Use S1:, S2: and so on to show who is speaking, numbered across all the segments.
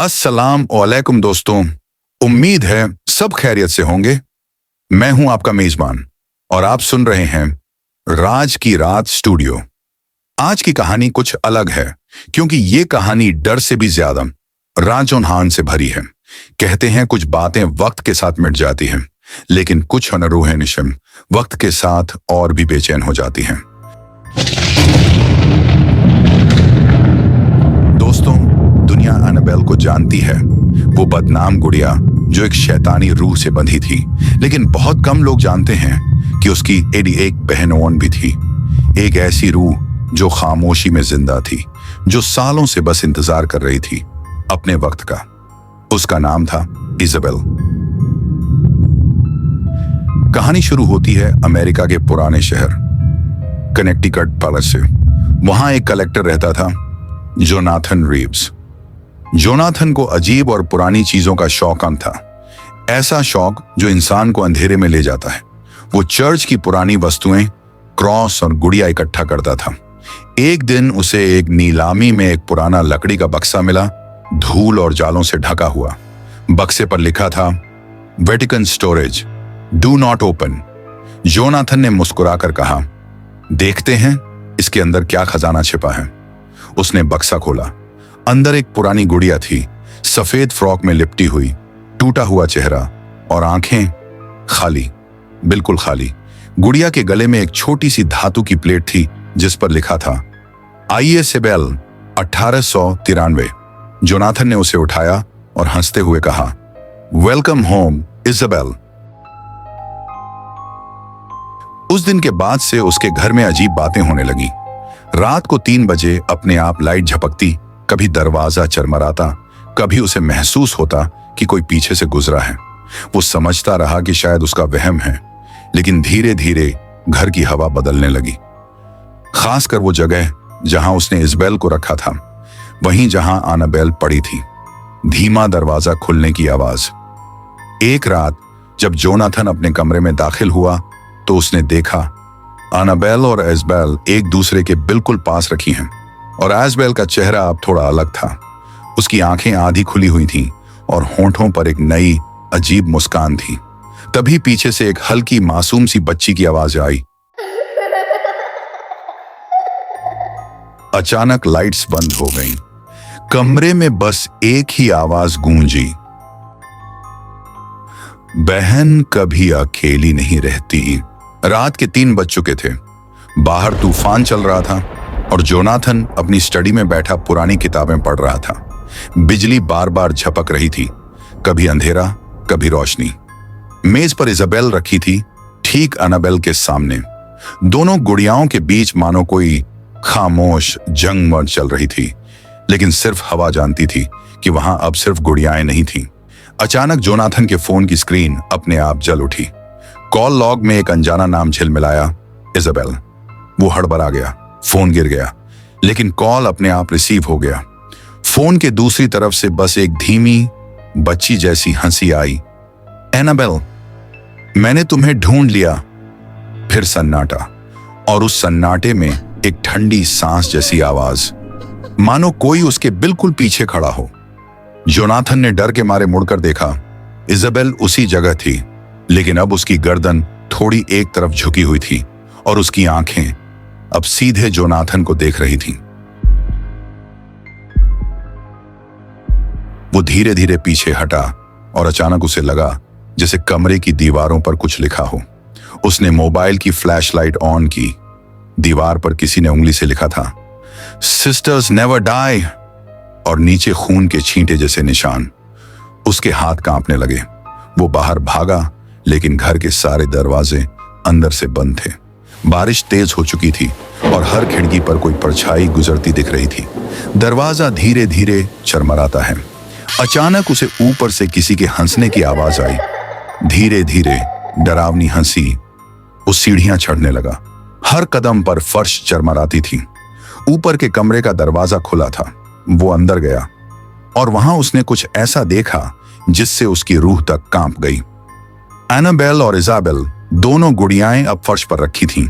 S1: अस्सलाम वालेकुम दोस्तों। उम्मीद है सब खैरियत से होंगे। मैं हूं आपका मेजबान और आप सुन रहे हैं राज की रात स्टूडियो। आज की कहानी कुछ अलग है क्योंकि ये कहानी डर से भी ज्यादा राजोनहान से भरी है। कहते हैं कुछ बातें वक्त के साथ मिट जाती हैं, लेकिन कुछ अनरूह निशम वक्त के साथ और भी बेचैन हो जाती हैं। दोस्तों, दुनिया एनाबेल को जानती है। वो बदनाम गुड़िया जो एक शैतानी रूह से बंधी थी, लेकिन बहुत कम लोग जानते हैं कि उसकी एक बहन भी थी। एक ऐसी रूह जो खामोशी में जिंदा थी, जो सालों से बस इंतजार कर रही थी अपने वक्त का। उसका नाम था इजाबेल। कहानी शुरू होती है अमेरिका के पुराने शहर कनेक्टिकट पैलेस से। वहां एक कलेक्टर रहता था, जोनाथन रीव्स। जोनाथन को अजीब और पुरानी चीजों का शौक था। ऐसा शौक जो इंसान को अंधेरे में ले जाता है। वो चर्च की पुरानी वस्तुएं, क्रॉस और गुड़िया इकट्ठा करता था। एक दिन उसे एक नीलामी में एक पुराना लकड़ी का बक्सा मिला, धूल और जालों से ढका हुआ। बक्से पर लिखा था, Vatican storage, do not open. Jonathan ने मुस्कुराकर कहा, देखते हैं इसके अंदर क्या खजाना छिपा है। उसने बक्सा खोला। अंदर एक पुरानी गुड़िया थी, सफेद फ्रॉक में लिपटी हुई, टूटा हुआ चेहरा और आंखें खाली, बिल्कुल खाली। गुड़िया के गले में एक छोटी सी धातु की प्लेट थी जिस पर लिखा था, आइए सिबेल 1893। जोनाथन ने उसे उठाया और हंसते हुए कहा, वेलकम होम इजाबेल। उस दिन के बाद से उसके घर में अजीब बातें होने लगी। रात को 3 बजे अपने आप लाइट झपकती, कभी दरवाजा चरमराता, कभी उसे महसूस होता कि कोई पीछे से गुजरा है। वो समझता रहा कि शायद उसका वहम है, लेकिन धीरे धीरे घर की हवा बदलने लगी। खासकर वो जगह जहां उसने इजाबेल को रखा था, वहीं जहां एनाबेल पड़ी थी। धीमा दरवाजा खुलने की आवाज। एक रात जब जोनाथन अपने कमरे में दाखिल हुआ तो उसने देखा एनाबेल और इजाबेल एक दूसरे के बिल्कुल पास रखी हैं, और इजाबेल का चेहरा अब थोड़ा अलग था। उसकी आंखें आधी खुली हुई थीं और होंठों पर एक नई अजीब मुस्कान थी। तभी पीछे से एक हल्की मासूम सी बच्ची की आवाज आई। अचानक लाइट्स बंद हो गईं। कमरे में बस एक ही आवाज गूंजी, बहन कभी अकेली नहीं रहती। रात के 3 बज चुके थे। बाहर तूफान चल रहा था और जोनाथन अपनी स्टडी में बैठा पुरानी किताबें पढ़ रहा था। बिजली बार बार झपक रही थी, कभी अंधेरा कभी रोशनी। मेज पर इजाबेल रखी थी, ठीक एनाबेल के सामने। दोनों गुड़ियाओं के बीच मानो कोई खामोश जंग चल रही थी, लेकिन सिर्फ हवा जानती थी कि वहां अब सिर्फ गुड़ियाएं नहीं थीं। अचानक जोनाथन के फोन की स्क्रीन अपने आप जल उठी। कॉल लॉग में एक अनजाना नाम झिलमिलाया, इजाबेल। वो हड़बड़ा गया, फोन गिर गया, लेकिन कॉल अपने आप रिसीव हो गया। फोन के दूसरी तरफ से बस एक धीमी बच्ची जैसी हंसी आई, एनाबेल, मैंने तुम्हें ढूंढ लिया। फिर सन्नाटा, और उस सन्नाटे में एक ठंडी सांस जैसी आवाज, मानो कोई उसके बिल्कुल पीछे खड़ा हो। जोनाथन ने डर के मारे मुड़कर देखा। इजाबेल उसी जगह थी, लेकिन अब उसकी गर्दन थोड़ी एक तरफ झुकी हुई थी और उसकी आंखें अब सीधे जोनाथन को देख रही थीं। वो धीरे धीरे पीछे हटा और अचानक उसे लगा जैसे कमरे की दीवारों पर कुछ लिखा हो। उसने मोबाइल की फ्लैशलाइट ऑन की। दीवार पर किसी ने उंगली से लिखा था, सिस्टर्स नेवर डाई, और नीचे खून के छींटे जैसे निशान। उसके हाथ कांपने लगे। वो बाहर भागा, लेकिन घर के सारे दरवाजे अंदर से बंद थे। बारिश तेज हो चुकी थी और हर खिड़की पर कोई परछाई गुजरती दिख रही थी। दरवाजा धीरे धीरे चरमराता है। अचानक उसे ऊपर से किसी के हंसने की आवाज आई। धीरे धीरे डरावनी हंसी। वो सीढ़ियां चढ़ने लगा। हर कदम पर फर्श चरमराती थी। ऊपर के कमरे का दरवाजा खुला था। वो अंदर गया और वहां उसने कुछ ऐसा देखा जिससे उसकी रूह तक कांप गई। एनाबेल और इजाबेल दोनों गुड़ियाएं अब फर्श पर रखी थीं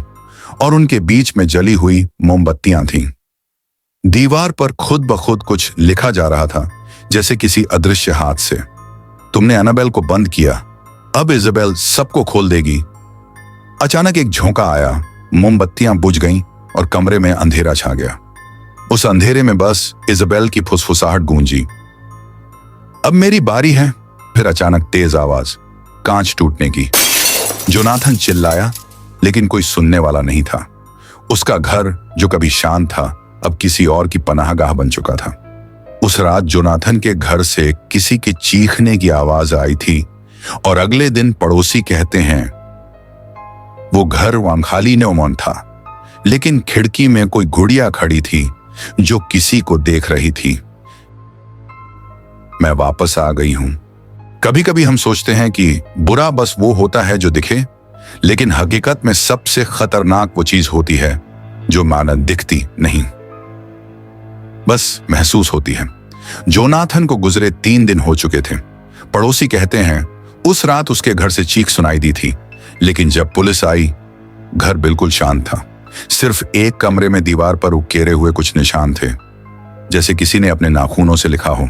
S1: और उनके बीच में जली हुई मोमबत्तियां थीं। दीवार पर खुद ब खुद कुछ लिखा जा रहा था, जैसे किसी अदृश्य हाथ से। तुमने एनाबेल को बंद किया, अब इजाबेल सबको खोल देगी। अचानक एक झोंका आया, मोमबत्तियां बुझ गईं और कमरे में अंधेरा छा गया। उस अंधेरे में बस इजाबेल की फुसफुसाहट गूंजी, अब मेरी बारी है। फिर अचानक तेज आवाज, कांच टूटने की। जोनाथन चिल्लाया, लेकिन कोई सुनने वाला नहीं था। उसका घर जो कभी शांत था, अब किसी और की पनाहगाह बन चुका था। उस रात जोनाथन के घर से किसी के चीखने की आवाज आई थी और अगले दिन पड़ोसी कहते हैं वो घर खाली न्योमन था, लेकिन खिड़की में कोई गुड़िया खड़ी थी जो किसी को देख रही थी। मैं वापस आ गई हूं। कभी कभी हम सोचते हैं कि बुरा बस वो होता है जो दिखे, लेकिन हकीकत में सबसे खतरनाक वो चीज होती है जो मानो दिखती नहीं, बस महसूस होती है। जोनाथन को गुजरे 3 दिन हो चुके थे। पड़ोसी कहते हैं उस रात उसके घर से चीख सुनाई दी थी, लेकिन जब पुलिस आई, घर बिल्कुल शांत था। सिर्फ एक कमरे में दीवार पर उकेरे हुए कुछ निशान थे, जैसे किसी ने अपने नाखूनों से लिखा हो,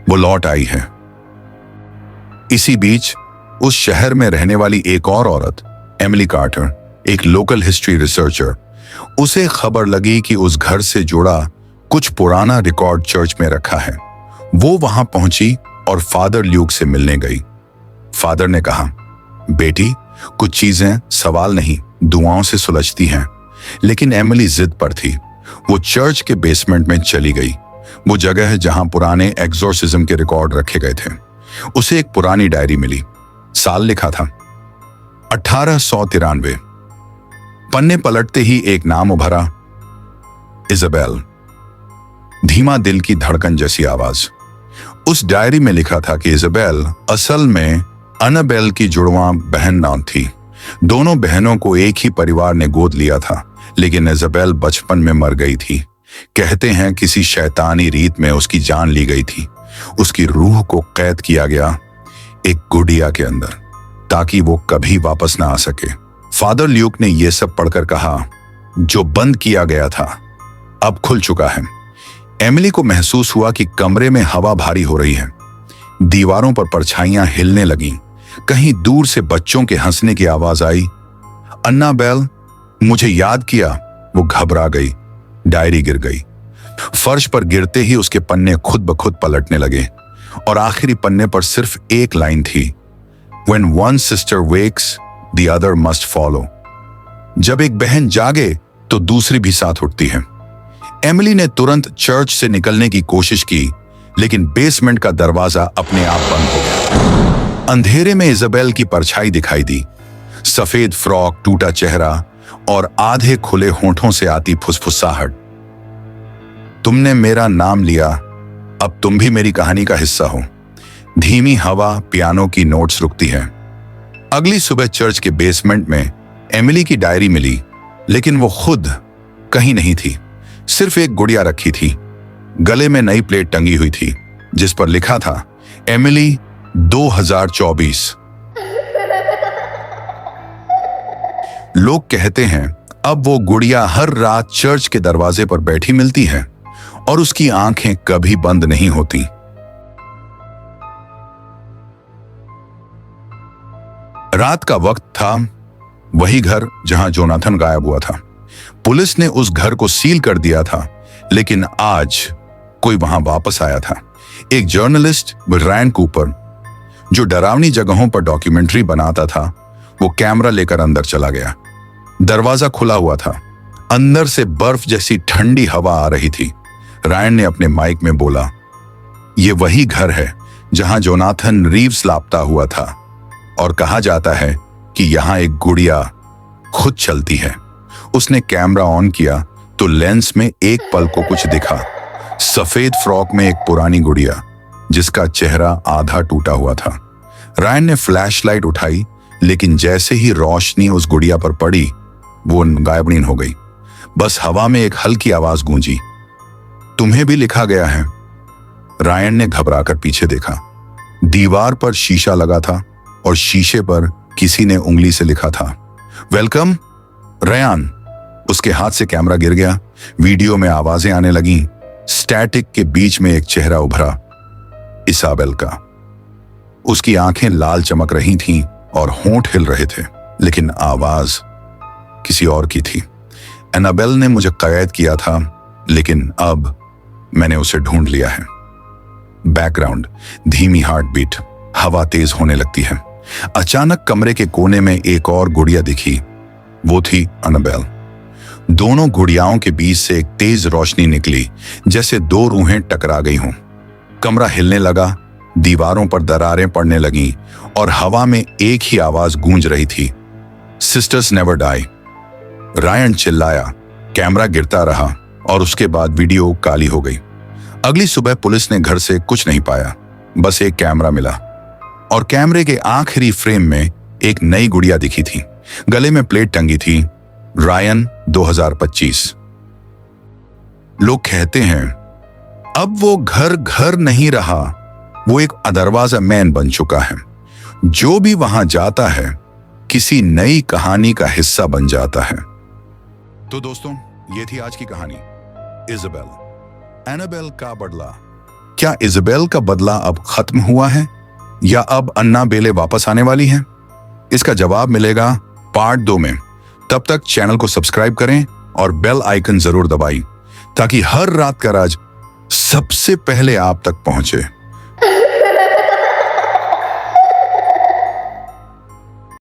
S1: वो लौट आई है। इसी बीच उस शहर में रहने वाली एक और औरत, एमिली कार्टर, एक लोकल हिस्ट्री रिसर्चर, उसे खबर लगी कि उस घर से जुड़ा कुछ पुराना रिकॉर्ड चर्च में रखा है। वो वहां पहुंची और फादर ल्यूक से मिलने गई। फादर ने कहा, बेटी, कुछ चीजें सवाल नहीं दुआओं से सुलझती हैं। लेकिन एमिली जिद पर थी। वो चर्च के बेसमेंट में चली गई, वो जगह है जहां पुराने एक्सोर्सिज्म के रिकॉर्ड रखे गए थे। उसे एक पुरानी डायरी मिली। साल लिखा था 1893। पन्ने पलटते ही एक नाम उभरा, इजाबेल। धीमा दिल की धड़कन जैसी आवाज। उस डायरी में लिखा था कि इजाबेल असल में एनाबेल की जुड़वा बहन नाम थी। दोनों बहनों को एक ही परिवार ने गोद लिया था, लेकिन इजाबेल बचपन में मर गई थी। कहते हैं किसी शैतानी रीत में उसकी जान ली गई थी। उसकी रूह को कैद किया गया एक गुड़िया के अंदर, ताकि वो कभी वापस ना आ सके। फादर ल्यूक ने यह सब पढ़कर कहा, जो बंद किया गया था अब खुल चुका है। एमिली को महसूस हुआ कि कमरे में हवा भारी हो रही है। दीवारों पर परछाइयां हिलने लगीं। कहीं दूर से बच्चों के हंसने की आवाज आई। अन्नाबेल, मुझे याद किया। वो घबरा गई। डायरी गिर गई। फर्श पर गिरते ही उसके पन्ने खुद ब खुद पलटने लगे और आखिरी पन्ने पर सिर्फ एक लाइन थी, When one sister wakes, the other must follow. जब एक बहन जागे तो दूसरी भी साथ उठती है। एमिली ने तुरंत चर्च से निकलने की कोशिश की, लेकिन बेसमेंट का दरवाजा अपने आप बंद हो गया। अंधेरे में इजाबेल की परछाई दिखाई दी। सफेद फ्रॉक, टूटा चेहरा और आधे खुले होंठों से आती फुसफुसाहट। तुमने मेरा नाम लिया, अब तुम भी मेरी कहानी का हिस्सा हो। धीमी हवा, पियानो की नोट्स रुकती है। अगली सुबह चर्च के बेसमेंट में एमिली की डायरी मिली, लेकिन वो खुद कहीं नहीं थी। सिर्फ एक गुड़िया रखी थी। गले में नई प्लेट टंगी हुई थी जिस पर लिखा था, एमिली 2024। लोग कहते हैं अब वो गुड़िया हर रात चर्च के दरवाजे पर बैठी मिलती है और उसकी आंखें कभी बंद नहीं होती। रात का वक्त था, वही घर जहां जोनाथन गायब हुआ था। पुलिस ने उस घर को सील कर दिया था, लेकिन आज कोई वहां वापस आया था। एक जर्नलिस्ट रायन कूपर, जो डरावनी जगहों पर डॉक्यूमेंट्री बनाता था, वो कैमरा लेकर अंदर चला गया। दरवाजा खुला हुआ था। अंदर से बर्फ जैसी ठंडी हवा आ रही थी। रायन ने अपने माइक में बोला, ये वही घर है जहां जोनाथन रीव्स लापता हुआ था और कहा जाता है कि यहां एक गुड़िया खुद चलती है। उसने कैमरा ऑन किया तो लेंस में एक पल को कुछ दिखा। सफेद फ्रॉक में एक पुरानी गुड़िया जिसका चेहरा आधा टूटा हुआ था। रायन ने फ्लैशलाइट उठाई, लेकिन जैसे ही रोशनी उस गुड़िया पर पड़ी, वो गायबनीन हो गई। बस हवा में एक हल्की आवाज गूंजी, तुम्हें भी लिखा गया है। रायन ने घबराकर पीछे देखा। दीवार पर शीशा लगा था और शीशे पर किसी ने उंगली से लिखा था, वेलकम रयान। उसके हाथ से कैमरा गिर गया। वीडियो में आवाजें आने लगीं। स्टैटिक के बीच में एक चेहरा उभरा, इसाबेल का। उसकी आंखें लाल चमक रही थीं और होंठ हिल रहे थे, लेकिन आवाज किसी और की थी। एनाबेल ने मुझे कैद किया था, लेकिन अब मैंने उसे ढूंढ लिया है। बैकग्राउंड, धीमी हार्ट बीट, हवा तेज होने लगती है। अचानक कमरे के कोने में एक और गुड़िया दिखी। वो थी एनाबेल। दोनों गुड़ियाओं के बीच से एक तेज रोशनी निकली, जैसे दो रूहें टकरा गई हों। कमरा हिलने लगा, दीवारों पर दरारें पड़ने लगीं और हवा में एक ही आवाज गूंज रही थी, सिस्टर्स नेवर डाई। रायन चिल्लाया, कैमरा गिरता रहा और उसके बाद वीडियो काली हो गई। अगली सुबह पुलिस ने घर से कुछ नहीं पाया, बस एक कैमरा मिला और कैमरे के आखिरी फ्रेम में एक नई गुड़िया दिखी थी। गले में प्लेट टंगी थी, रायन 2025। लोग कहते हैं अब वो घर घर नहीं रहा, वो एक दरवाजा मैन बन चुका है। जो भी वहां जाता है किसी नई कहानी का हिस्सा बन जाता है। तो दोस्तों, ये थी आज की कहानी, इजाबेल। एनाबेल का बदला। क्या इजाबेल का बदला अब खत्म हुआ है या अब अन्नाबेले वापस आने वाली है? इसका जवाब मिलेगा पार्ट 2 में। तब तक चैनल को सब्सक्राइब करें और बेल आइकन जरूर दबाएं ताकि हर रात का राज सबसे पहले आप तक पहुंचे।